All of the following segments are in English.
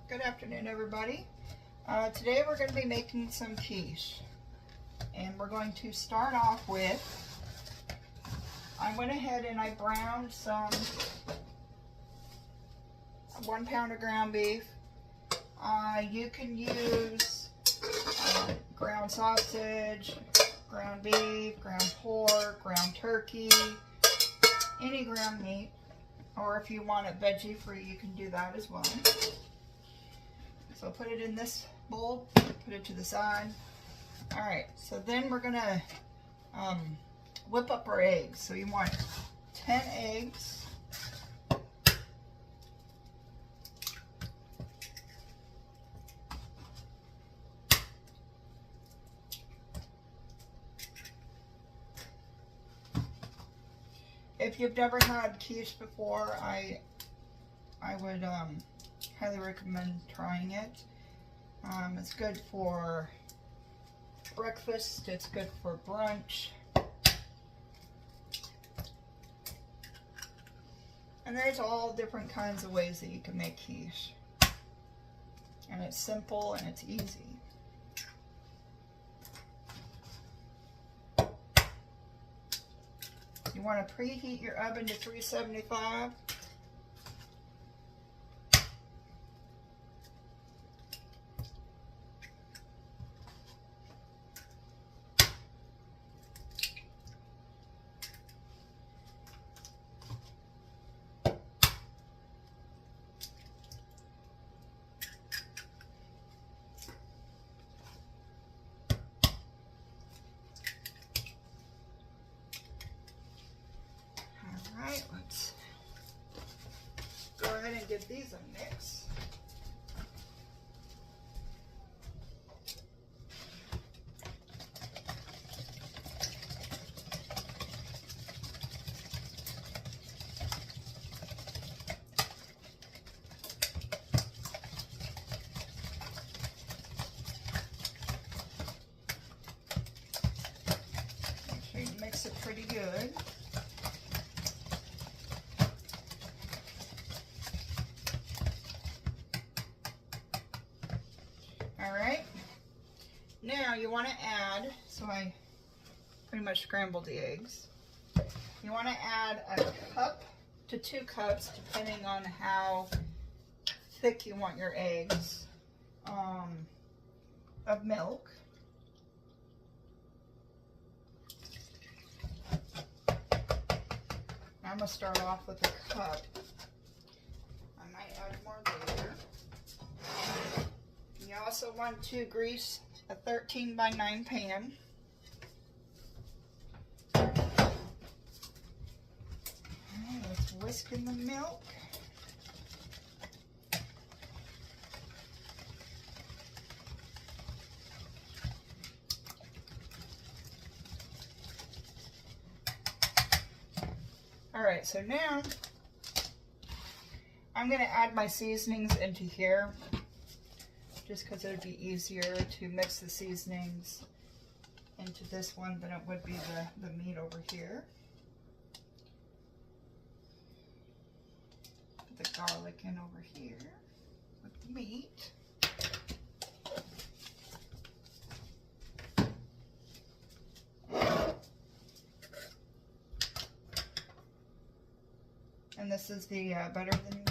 Good afternoon, everybody. Today we're going to be making some quiche. And we're going to start off with, I went ahead and I browned some 1 pound of ground beef. You can use ground sausage, ground beef, ground pork, ground turkey, any ground meat. Or if you want it veggie free, you can do that as well. So put it in this bowl, put it to the side. All right, so then we're gonna whip up our eggs. So you want 10 eggs. If you've never had quiche before, I would highly recommend trying it. It's good for breakfast, it's good for brunch. And there's all different kinds of ways that you can make quiche. And it's simple and it's easy. You want to preheat your oven to 375. Alright, let's go ahead and give these a mix. Make sure you mix it pretty good. Alright, now you want to add, so I pretty much scrambled the eggs. You want to add a cup to 2 cups, depending on how thick you want your eggs, of milk. I'm going to start off with a cup. I might add more later. You also want to grease a 13 by 9 pan. Let's whisk in the milk. Alright, so now I'm going to add my seasonings into here, just because it would be easier to mix the seasonings into this one than it would be the meat over here. Put the garlic in over here with the meat. And this is the better than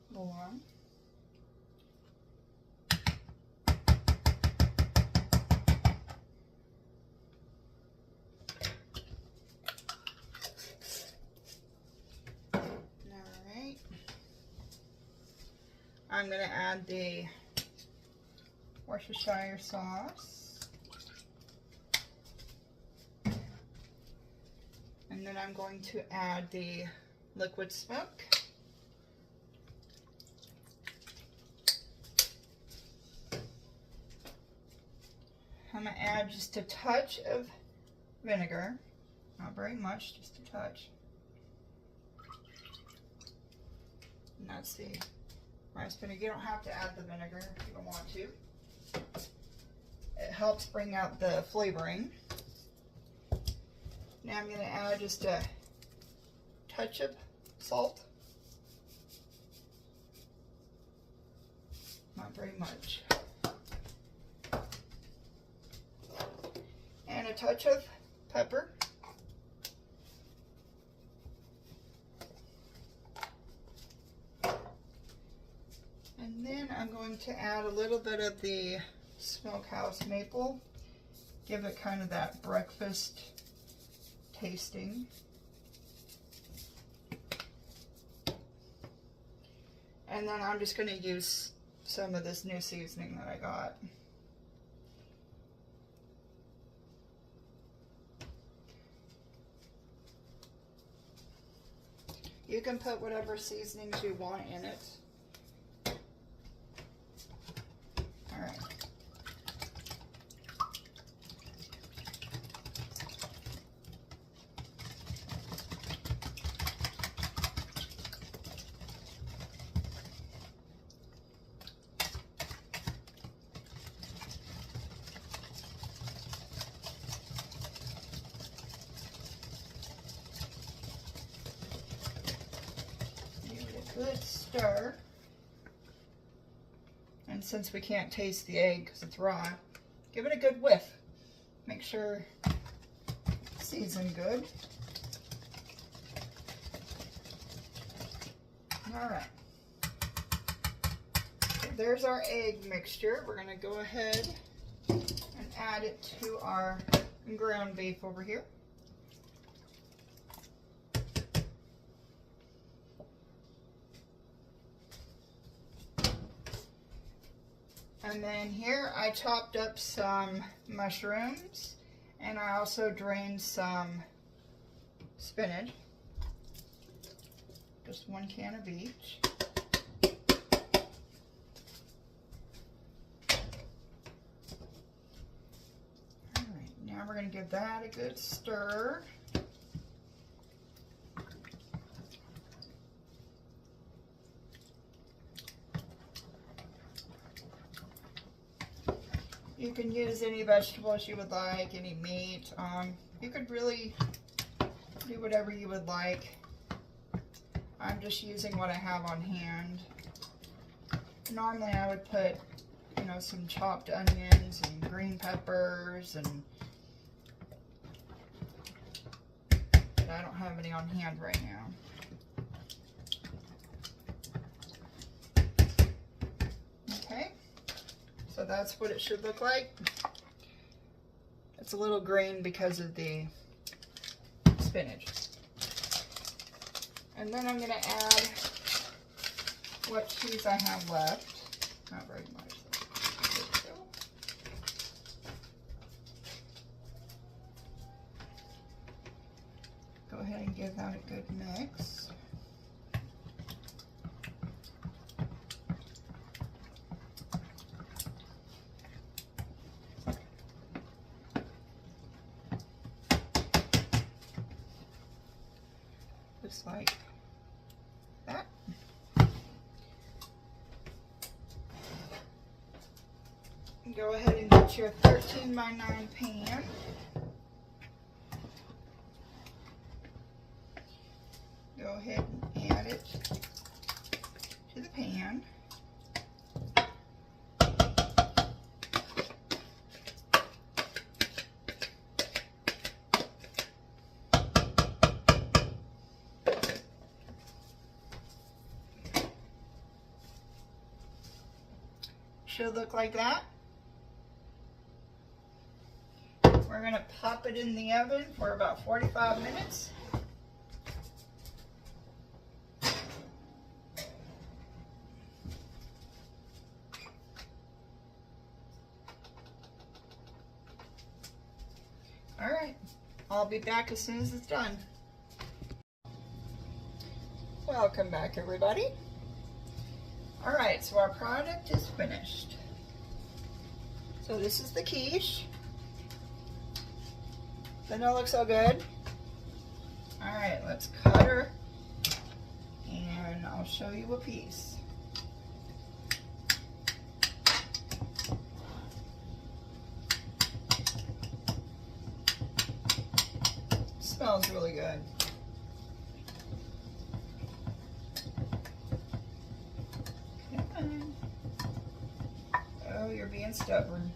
bouillon. I'm going to add the Worcestershire sauce. And then I'm going to add the liquid smoke. I'm going to add just a touch of vinegar. Not very much, just a touch. And that's the rice vinegar. You don't have to add the vinegar if you don't want to. It helps bring out the flavoring. Now I'm going to add just a touch of salt. very much. And a touch of pepper. And then I'm going to add a little bit of the smokehouse maple. Give it kind of that breakfast tasting. And then I'm just going to use some of this new seasoning that I got. You can put whatever seasonings you want in it. All right. Good stir. And since we can't taste the egg because it's raw, give it a good whiff. Make sure it's seasoned good. All right. So there's our egg mixture. We're going to go ahead and add it to our ground beef over here. And then here I chopped up some mushrooms, and I also drained some spinach. Just 1 can of each. All right, now we're going to give that a good stir. You can use any vegetables you would like, any meat. You could really do whatever you would like. I'm just using what I have on hand. Normally I would put, you know, some chopped onions and green peppers, but I don't have any on hand right now. Okay. So that's what it should look like. It's a little green because of the spinach. And then I'm going to add what cheese I have left. Not very much. There we go. Go ahead and give that a good mix. Just like that. And go ahead and get your 13 by 9 pan. Go ahead and add it to the pan. Should look like that. We're going to pop it in the oven for about 45 minutes. All right, I'll be back as soon as it's done. Welcome back, everybody. All right, so our product is finished. So this is the quiche. Doesn't it look so good? All right, let's cut her, and I'll show you a piece. Smells really good. and stubborn.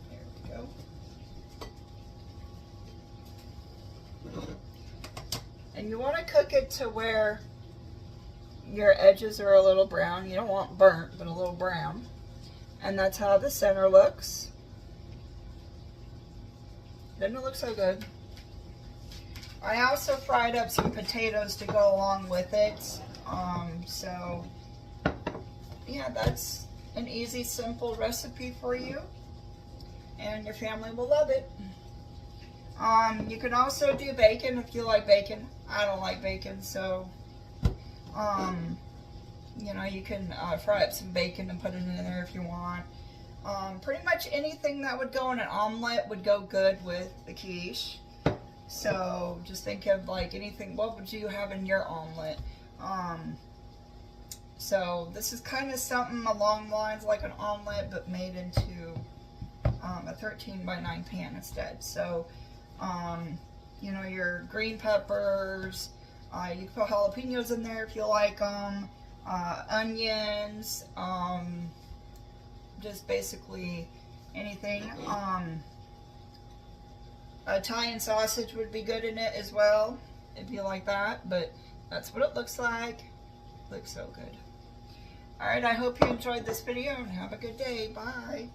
There we go. And you want to cook it to where your edges are a little brown. You don't want burnt, but a little brown. And that's how the center looks. Doesn't it look so good? I also fried up some potatoes to go along with it. So yeah, that's an easy, simple recipe for you, and your family will love it. You can also do bacon if you like bacon. I don't like bacon, so you know, you can fry up some bacon and put it in there if you want. Pretty much anything that would go in an omelet would go good with the quiche. So just think of like anything, what would you have in your omelet? So this is kind of something along the lines like an omelet, but made into a 13x9 pan instead. So, you know, your green peppers, you can put jalapenos in there if you like them, onions, just basically anything. Italian sausage would be good in it as well, if you like that, but that's what it looks like. Looks so good. Alright, I hope you enjoyed this video and have a good day. Bye.